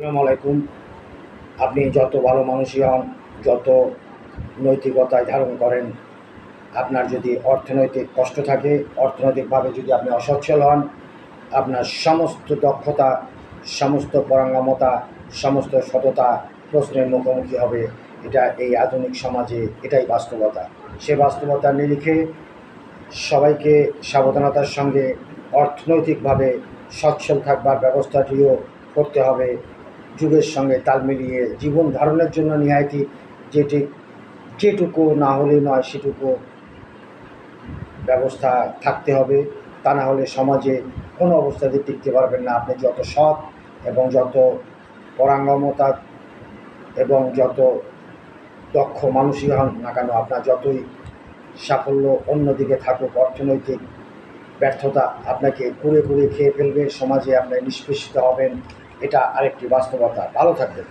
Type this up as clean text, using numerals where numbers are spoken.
আসসালামু আলাইকুম। আপনি যত ভালো মানুষই হন, যত নৈতিকতায় ধারণ করেন, আপনার যদি অর্থনৈতিক কষ্ট থাকে, অর্থনৈতিকভাবে যদি আপনি অসচ্ছল হন, আপনার সমস্ত দক্ষতা, সমস্ত পারঙ্গমতা, সমস্ত সততা প্রশ্নের মুখোমুখি হবে। এটা এই আধুনিক সমাজে এটাই বাস্তবতা। সে বাস্তবতার নিরিখে সবাইকে সাবধানতার সঙ্গে অর্থনৈতিকভাবে সচ্ছল থাকবার ব্যবস্থাটিও করতে হবে, যুগের সঙ্গে তাল মিলিয়ে জীবন ধারণের জন্য নিহায়তি যেটি যেটুকু না হলে নয় সেটুকু ব্যবস্থা থাকতে হবে। তা না হলে সমাজে কোনো অবস্থাতে টিকতে পারবেন না। আপনি যত সৎ এবং যত পারঙ্গমতা এবং যত দক্ষ মানুষই হন না কেন, আপনার যতই সাফল্য অন্যদিকে থাকুক, অর্থনৈতিক ব্যর্থতা আপনাকে কুরে কুরে খেয়ে ফেলবে, সমাজে আপনি নিষ্পেষিত হবেন। এটা আরেকটি বাস্তবতা। ভালো থাকবেন।